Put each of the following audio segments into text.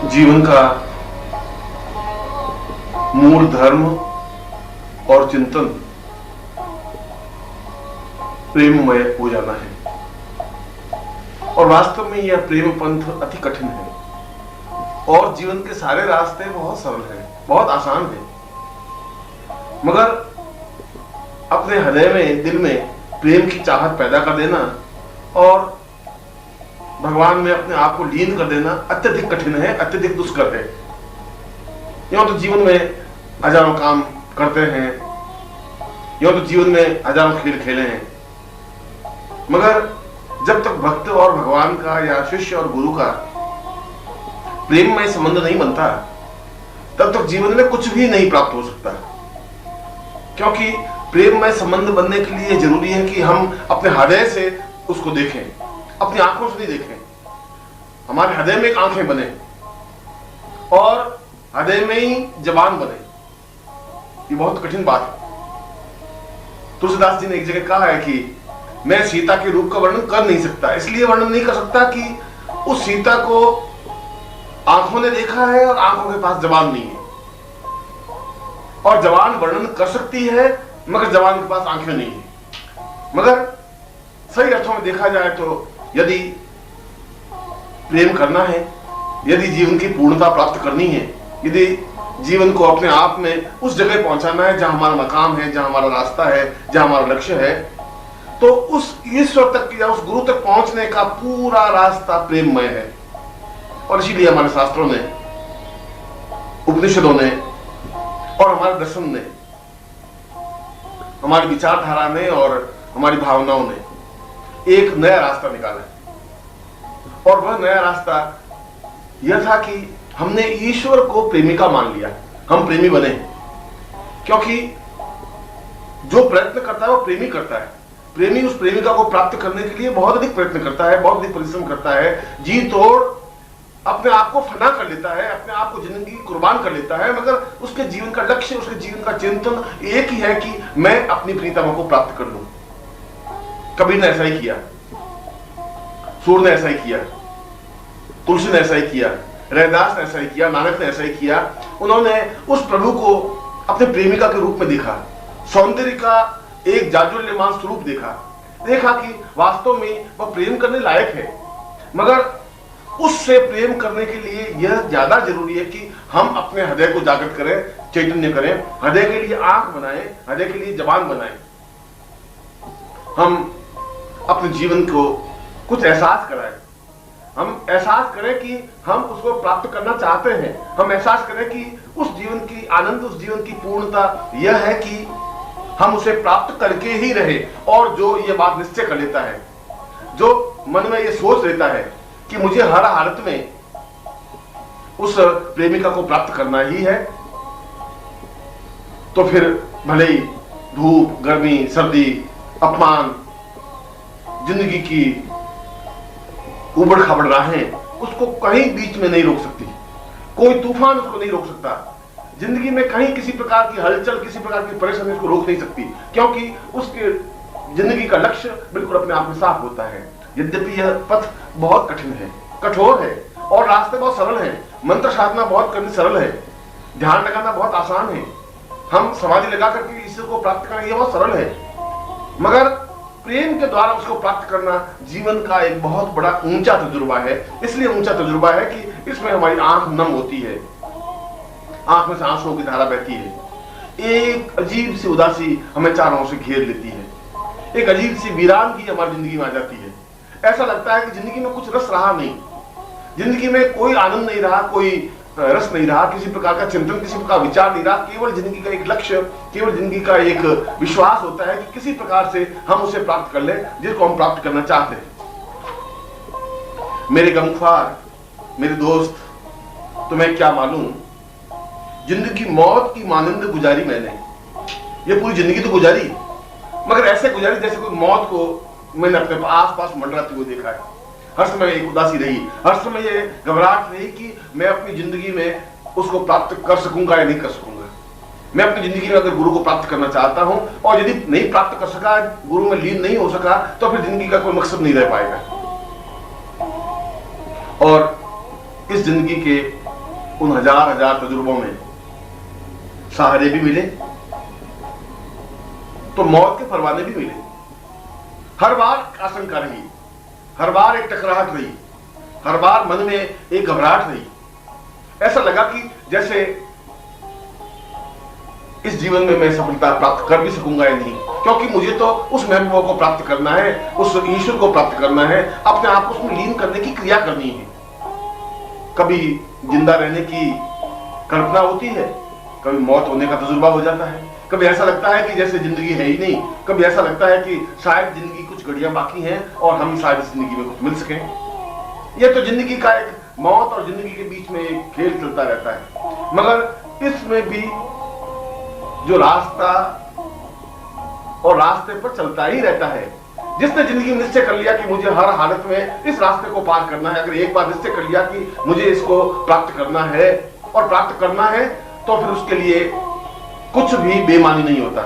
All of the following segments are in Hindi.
जीवन का मूल धर्म और चिंतन प्रेममय हो जाना है, और वास्तव में यह प्रेम पंथ अति कठिन है और जीवन के सारे रास्ते बहुत सरल हैं, बहुत आसान हैं, मगर अपने हृदय में, दिल में प्रेम की चाहत पैदा कर देना और भगवान में अपने आप को लीन कर देना अत्यधिक कठिन है, अत्यधिक दुष्कर है। यूं तो जीवन में हजारों काम करते हैं, यूं तो जीवन में हजारों खेल खेले हैं, मगर जब तक भक्त और भगवान का या शिष्य और गुरु का प्रेममय संबंध नहीं बनता, तब तक जीवन में कुछ भी नहीं प्राप्त हो सकता। क्योंकि प्रेममय संबंध बनने के लिए जरूरी है कि हम अपने हृदय से उसको देखें, अपनी आंखों से नहीं देखें, हमारे हृदय में एक आंखें बने और हृदय में ही जबान बने। ये बहुत कठिन बात है। तुलसीदास जी ने एक जगह कहा है कि मैं सीता के रूप का वर्णन कर नहीं सकता, इसलिए वर्णन नहीं कर सकता कि उस सीता को आंखों ने देखा है और आंखों के पास जबान नहीं है, और जबान वर्णन कर सकती है मगर जबान के पास आंखें नहीं है। मगर सही अर्थों में देखा जाए तो यदि प्रेम करना है, यदि जीवन की पूर्णता प्राप्त करनी है, यदि जीवन को अपने आप में उस जगह पहुंचाना है जहां हमारा मकाम है, जहां हमारा रास्ता है, जहां हमारा लक्ष्य है, तो उस ईश्वर तक या उस गुरु तक पहुंचने का पूरा रास्ता प्रेममय है। और इसीलिए हमारे शास्त्रों ने, उपनिषदों ने और हमारे दर्शन ने, हमारी विचारधारा ने और हमारी भावनाओं ने एक नया रास्ता निकाला है। और वह नया रास्ता यह था कि हमने ईश्वर को प्रेमिका मान लिया, हम प्रेमी बने, क्योंकि जो प्रयत्न करता है वो प्रेमी करता है। प्रेमी उस प्रेमिका को प्राप्त करने के लिए बहुत अधिक प्रयत्न करता है, बहुत अधिक परिश्रम करता है, जी तोड़ अपने आप को फना कर लेता है, अपने आप को जिंदगी कुर्बान कर लेता है, मगर उसके जीवन का लक्ष्य, उसके जीवन का चिंतन एक ही है कि मैं अपनी प्रीतमा को प्राप्त कर लूं। कबीर ने ऐसा ही किया, सूर ने ऐसा ही किया, तुलसी ने ऐसा ही किया, रैदास ने ऐसा ही किया, नानक ने ऐसा ही किया। उन्होंने उस प्रभु को अपने प्रेमिका के रूप में देखा, सौंदर्य का एक जाज्वल्यमान स्वरूप देखा कि वास्तव में वह प्रेम करने लायक है, मगर उससे प्रेम करने के लिए यह ज्यादा जरूरी है कि हम अपने हृदय को जागृत करें, चैतन्य करें, हृदय के लिए आंख बनाएं, हृदय के लिए जबान बनाएं। हम अपने जीवन को कुछ एहसास कराएं, हम एहसास करें कि हम उसको प्राप्त करना चाहते हैं, हम एहसास करें कि उस जीवन की आनंद, उस जीवन की पूर्णता यह है कि हम उसे प्राप्त करके ही रहे। और जो ये बात निश्चय कर लेता है, जो मन में ये सोच लेता है कि मुझे हर हालत में उस प्रेमिका को प्राप्त करना ही है, तो फिर भले ही धूप, गर्मी, सर्दी, अपमान, जिंदगी की उबड़ खाबड़ राहें उसको कहीं बीच में नहीं रोक सकती, कोई तूफान उसको नहीं रोक सकता। जिंदगी में कहीं किसी प्रकार की हलचल, किसी प्रकार की परेशानी उसको रोक नहीं सकती, क्योंकि उसके जिंदगी का लक्ष्य बिल्कुल अपने आप में साफ होता है। यद्यपि यह पथ बहुत कठिन है, कठोर है, और रास्ते बहुत सरल हैं, मंत्र साधना बहुत करनी सरल है, ध्यान लगाना बहुत आसान है, हम समाधि लगा करके ईश्वर को प्राप्त करना यह बहुत सरल है, मगर प्रेम के द्वारा उसको प्राप्त करना जीवन का एक बहुत बड़ा ऊंचा तजुर्बा है। इसलिए ऊंचा तजुर्बा है कि इसमें हमारी आंख नम होती है, आंख में से आंसुओं की धारा बहती है, एक अजीब सी उदासी हमें चारों से घेर लेती है, एक अजीब सी वीरानगी हमारी जिंदगी में आ जाती है। ऐसा लगता है कि जिंदगी में कुछ रस रहा नहीं, जिंदगी में कोई आनंद नहीं रहा, कोई रस नहीं रहा, किसी प्रकार का चिंतन, किसी प्रकार विचार नहीं रहा। केवल जिंदगी का एक लक्ष्य, केवल जिंदगी का एक विश्वास होता है कि किसी प्रकार से हम उसे प्राप्त कर लें जिसको हम प्राप्त करना चाहते हैं। मेरे गमख्वार, मेरे दोस्त, तुम्हें क्या मालूम, जिंदगी मौत की मानंद गुजारी मैंने, ये पूरी जिंदगी तो गुजारी, मगर ऐसे गुजारी जैसे कोई मौत को मैंने अपने आस पास मंडराते हुए देखा है। हर समय एक उदासी रही, हर समय ये घबराहट रही कि मैं अपनी जिंदगी में उसको प्राप्त कर सकूंगा या नहीं कर सकूंगा। मैं अपनी जिंदगी में अगर गुरु को प्राप्त करना चाहता हूं और यदि नहीं प्राप्त कर सका, गुरु में लीन नहीं हो सका, तो फिर जिंदगी का कोई मकसद नहीं रह पाएगा। और इस जिंदगी के उन हजार हजार तजुर्बों में सहारे भी मिले तो मौत के परवाने भी मिले। हर बार आशंका रही, हर बार एक टकराहट रही, हर बार मन में एक घबराहट रही। ऐसा लगा कि जैसे इस जीवन में मैं सफलता प्राप्त कर भी सकूंगा या नहीं, क्योंकि मुझे तो उस महबूबा को प्राप्त करना है, उस ईश्वर को प्राप्त करना है, अपने आप को उसमें लीन करने की क्रिया करनी है। कभी जिंदा रहने की कल्पना होती है, कभी मौत होने का तजुर्बा हो जाता है, कभी ऐसा लगता है कि जैसे जिंदगी है ही नहीं, कभी ऐसा लगता है कि शायद जिंदगी कुछ घड़ियां बाकी हैं और हम शायद इस जिंदगी में कुछ मिल सकें। यह तो जिंदगी का एक मौत और जिंदगी के बीच में एक खेल चलता रहता है। मगर इसमें भी जो रास्ता और रास्ते पर चलता ही रहता है, जिसने जिंदगी में निश्चय कर लिया कि मुझे हर हालत में इस रास्ते को पार करना है, अगर एक बार निश्चय कर लिया कि मुझे इसको प्राप्त करना है और प्राप्त करना है, तो फिर उसके लिए कुछ भी बेमानी नहीं होता।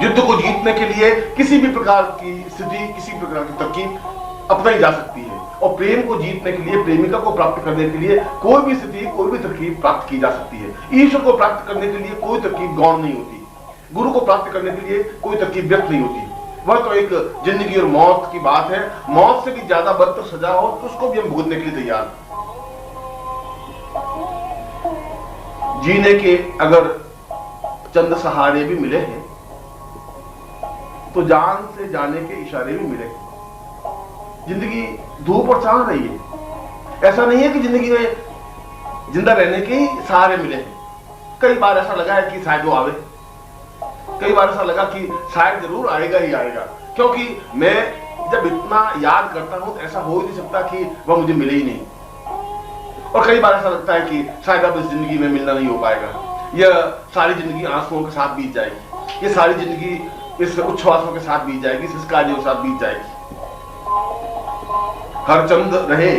युद्ध को जीतने के लिए किसी भी प्रकार की स्थिति, किसी प्रकार की तरकीब अपनाई जा सकती है, और प्रेम को जीतने के लिए, प्रेमिका को प्राप्त करने के लिए कोई भी स्थिति, कोई भी तरकीब प्राप्त की जा सकती है। ईश्वर को प्राप्त करने के लिए कोई तरकीब गौण नहीं होती, गुरु को प्राप्त करने के लिए कोई तरकीब व्यक्त नहीं होती। वह तो एक जिंदगी और मौत की बात है। मौत से भी ज्यादा बदतर सजा हो तो उसको भी हम भुगतने के लिए तैयार। जीने के अगर चंद सहारे भी मिले हैं तो जान से जाने के इशारे भी मिले। जिंदगी धूप और छांव रही है। ऐसा नहीं है कि जिंदगी में जिंदा रहने के ही सहारे मिले हैं। कई बार ऐसा लगा है कि शायद वो आवे, कई बार ऐसा लगा कि शायद जरूर आएगा ही आएगा, क्योंकि मैं जब इतना याद करता हूं तो ऐसा हो ही नहीं सकता कि वह मुझे मिले ही नहीं। और कई बार ऐसा लगता है कि शायद अब इस जिंदगी में मिलना नहीं हो पाएगा, यह सारी जिंदगी आंसुओं के साथ बीत जाएगी, ये सारी जिंदगी इस उच्छ्वासों के साथ बीत जाएगी, इस कार्यों के साथ बीत जाएगी। हर चंद रहे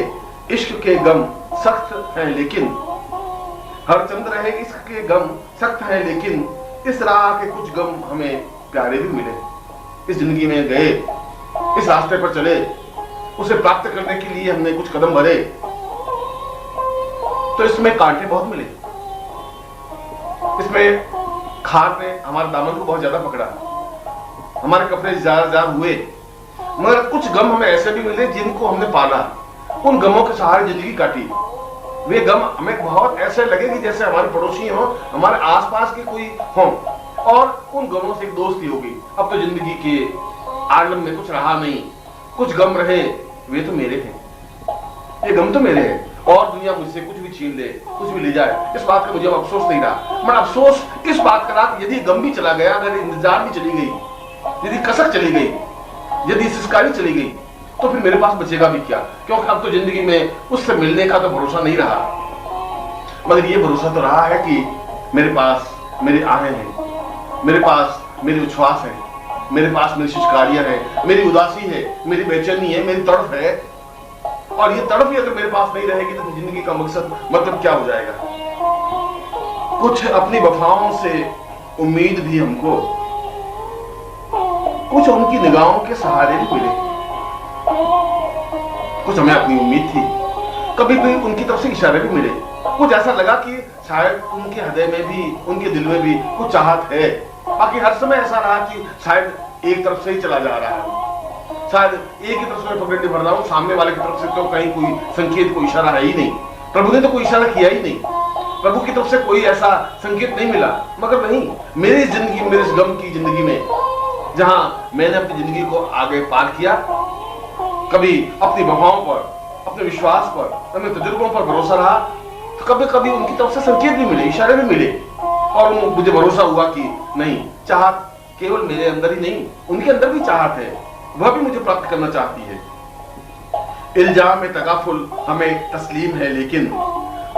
इश्क के गम सख्त है लेकिन, हर चंद रहे इश्क के गम सख्त है लेकिन, इस राह के कुछ गम हमें प्यारे भी मिले। इस जिंदगी में गए, इस रास्ते पर चले, उसे प्राप्त करने के लिए हमने कुछ कदम भरे, तो इसमें कांटे बहुत मिले, इसमें खार ने हमारे दामन को बहुत ज्यादा पकड़ा, हमारे कपड़े जार हुए, मगर कुछ गम हमें ऐसे भी मिले जिनको हमने पाला। उन गमों के सहारे जिंदगी काटी। वे गम हमें बहुत ऐसे लगे कि जैसे हमारे पड़ोसी हो, हमारे आसपास के कोई हो, और उन गमों से एक दोस्ती हो गई। अब तो जिंदगी के आलम में कुछ रहा नहीं, कुछ गम रहे, वे तो मेरे हैं, ये गम तो मेरे हैं, और दुनिया मुझसे कुछ भी छीन ले, कुछ भी ले जाए, इस बात का मुझे अफसोस नहीं रहा। मगर अफसोस इस बात का रहा, यदि गम भी चला गया, अगर इंतजार भी चली गई, यदि कसक चली गई, यदि सिसकारी चली गई, तो फिर मेरे पास बचेगा भी क्या? क्योंकि अब तो जिंदगी में उससे मिलने का तो भरोसा नहीं रहा। मगर ये भरोसा तो रहा है कि मेरे पास मेरी आहें हैं, मेरे पास मेरी उच्छ्वास है, मेरे पास मेरी शिशकारियां हैं, मेरी उदासी है, मेरी बेचैनी है, मेरी तड़प है। और ये तड़प ही अगर मेरे पास नहीं रहेगी तो जिंदगी का मकसद मतलब क्या हो जाएगा? कुछ अपनी वफाओं से उम्मीद भी हमको, कुछ उनकी निगाहों के सहारे भी मिले, कुछ हमें अपनी उम्मीद थी, कभी भी उनकी तरफ से इशारे भी मिले। कुछ ऐसा लगा कि शायद उनके हृदय में भी, उनके दिल में भी कुछ चाहत है। बाकी हर समय ऐसा रहा कि शायद एक तरफ से ही चला जा रहा है, शायद एक ही तरफ से मैं पकड़ नहीं भर रहा हूं, सामने वाले की तरफ से तो कहीं कोई संकेत, कोई इशारा है ही नहीं। प्रभु ने तो कोई इशारा किया ही नहीं, प्रभु की तरफ से कोई ऐसा संकेत नहीं मिला। मगर नहीं, मेरी जिंदगी, मेरे इस गम की जिंदगी में, जहां मैंने अपनी जिंदगी को आगे पार किया, कभी अपनी वफाओं पर, अपने विश्वास पर, अपने तजुर्बों पर भरोसा रहा, तो कभी कभी उनकी तरफ से संकेत भी मिले, इशारे भी मिले, और मुझे भरोसा हुआ कि नहीं, चाहत केवल मेरे अंदर ही नहीं, उनके अंदर भी चाहत है, वह भी मुझे प्राप्त करना चाहती है। इल्जाम में तकाफुल हमें तस्लीम है लेकिन,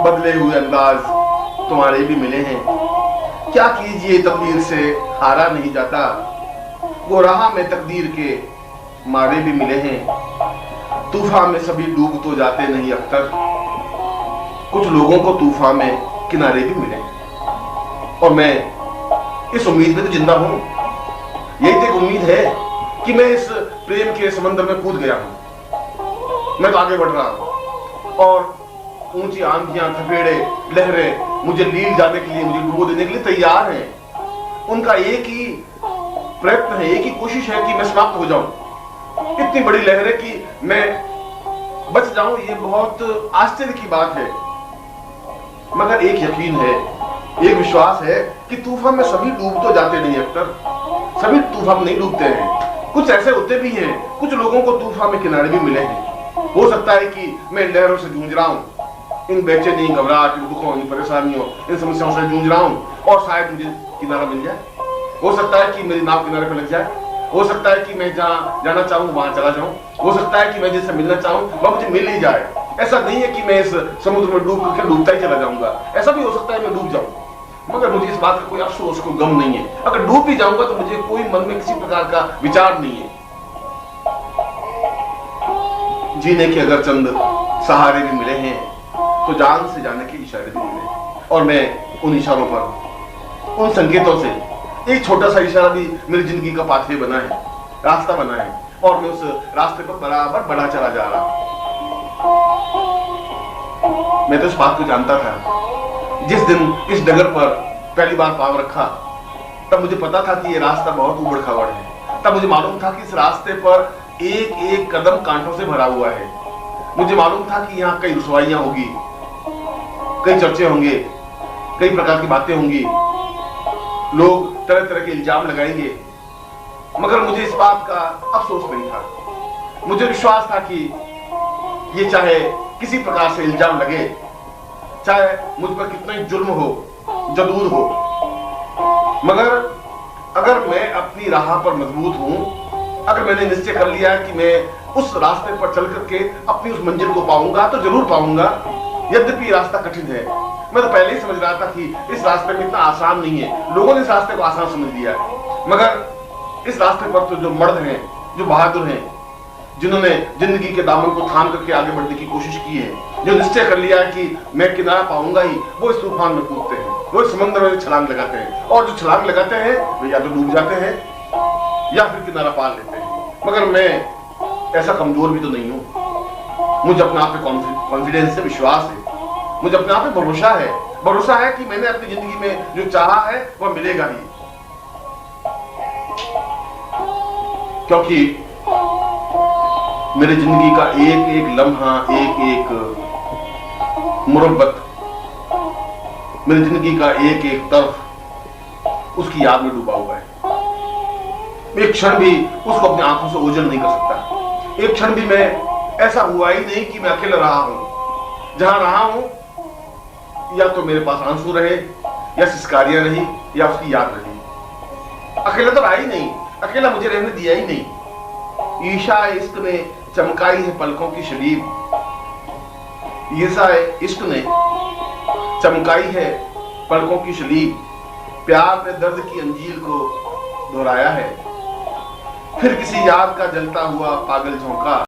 बदले हुए अंदाज तुम्हारे भी मिले हैं। क्या कीजिए तकदीर से हारा नहीं जाता, वो राह में तकदीर के मारे भी मिले हैं। तूफान में सभी डूब तो जाते नहीं अख्तर, कुछ लोगों को तूफान में किनारे भी मिले। और मैं इस उम्मीद में तो जिंदा हूं, यही तो एक उम्मीद है कि मैं इस प्रेम के समंदर में कूद गया हूं, मैं तो आगे बढ़ रहा हूं, और ऊंची आंधियां, थपेड़े, लहरें मुझे लील जाने के लिए, मुझे डुबो देने के लिए तैयार हैं। उनका एक ही प्रयत्न है, एक ही कोशिश है कि मैं समाप्त हो जाऊं। इतनी बड़ी लहरें कि मैं बच जाऊं, ये बहुत आश्चर्य की बात है। मगर एक यकीन है, एक विश्वास है कि तूफान में सभी डूब तो जाते नहीं अक्सर, सभी तूफान नहीं डूबते हैं। कुछ ऐसे होते भी हैं, कुछ लोगों को तूफान में किनारे भी मिले हैं। हो सकता है कि मैं लहरों से जूझ रहा हूं, इन बेचैनी, घबराहट, इन दुखों, इन परेशानियों, इन समस्याओं से जूझ रहा हूं, और शायद मुझे किनारा मिल जाए। हो सकता है कि मेरी नाव किनारे पर लग जाए। हो सकता है कि मैं जहां जाना चाहूं वहां चला जाऊं। हो सकता है कि मैं जिससे मिलना चाहूं वह मुझे मिल ही जाए। ऐसा नहीं है कि मैं इस समुद्र में डूब करके डूबता ही चला जाऊंगा। ऐसा भी हो सकता है मैं डूब जाऊं, मगर मुझे इस बात का कोई अफसोस, कोई गम नहीं है। अगर डूब भी जाऊंगा तो मुझे कोई मन में किसी प्रकार का विचार नहीं है। जीने के अगर चंद सहारे भी मिले हैं तो जान से जाने के इशारे भी मिले, और मैं उन इशारों पर, उन संकेतों से, एक छोटा सा इशारा भी मेरी जिंदगी का पाथवे बना है, रास्ता बना है, और मैं उस रास्ते पर बराबर बढ़ा चला जा रहा हूं। मैं तो इस बात को जानता था, जिस दिन इस डगर पर पहली बार पांव रखा तब मुझे पता था कि यह रास्ता बहुत उबड़ खाबड़ है। तब मुझे मालूम था कि इस रास्ते पर एक एक कदम कांटों से भरा हुआ है। मुझे मालूम था कि यहाँ कई रुसवाइयां होगी, कई चर्चे होंगे, कई प्रकार की बातें होंगी, लोग तरह तरह के इल्जाम लगाएंगे, मगर मुझे इस बात का अफसोस नहीं था। मुझे विश्वास था कि ये चाहे किसी प्रकार से इल्जाम लगे, चाहे मुझ पर कितना ही जुल्म हो, जदूर हो, मगर अगर मैं अपनी राह पर मजबूत हूं, अगर मैंने निश्चय कर लिया है कि मैं उस रास्ते पर चल करके अपनी उस मंजिल को पाऊंगा, तो जरूर पाऊंगा। यद्यपि रास्ता कठिन है, मैं तो पहले ही समझ रहा था कि इस रास्ते में इतना आसान नहीं है। लोगों ने इस रास्ते को आसान समझ लिया है, मगर इस रास्ते पर तो जो मर्द हैं, जो बहादुर हैं, जिन्होंने जिंदगी के दामन को थाम करके आगे बढ़ने की कोशिश की है, जो निश्चय कर लिया है कि मैं किनारा पाऊंगा ही, वो इस तूफान में कूदते हैं, वो इस समंदर में छलांग लगाते हैं, और जो छलांग लगाते हैं वे या तो डूब जाते हैं या फिर किनारा पार लेते हैं। मगर मैं ऐसा कमजोर भी तो नहीं हूं। मुझे अपने आप पे कॉन्फिडेंस है, विश्वास है, मुझे अपने आप पे भरोसा है कि मैंने अपनी जिंदगी में जो चाहा है वह मिलेगा ही। क्योंकि मेरी जिंदगी का एक एक लम्हा, एक एक मुरब्बत, मेरी जिंदगी का एक एक तरफ उसकी याद में डूबा हुआ है। एक क्षण भी उसको अपनी आंखों से ओझल नहीं कर सकता। एक क्षण भी मैं ऐसा हुआ ही नहीं कि मैं अकेला रहा हूं। जहां रहा हूं या तो मेरे पास आंसू रहे, या सिस्कारियां रही, या उसकी याद रही। अकेला तो रहा ही नहीं, अकेला मुझे रहने दिया ही नहीं। ईशा इश्क ने चमकाई है पलकों की शलीब, ईशा इश्क ने चमकाई है पलकों की शलीब। प्यार ने दर्द की अंजीर को दोहराया है, फिर किसी याद का जलता हुआ पागल झोंका।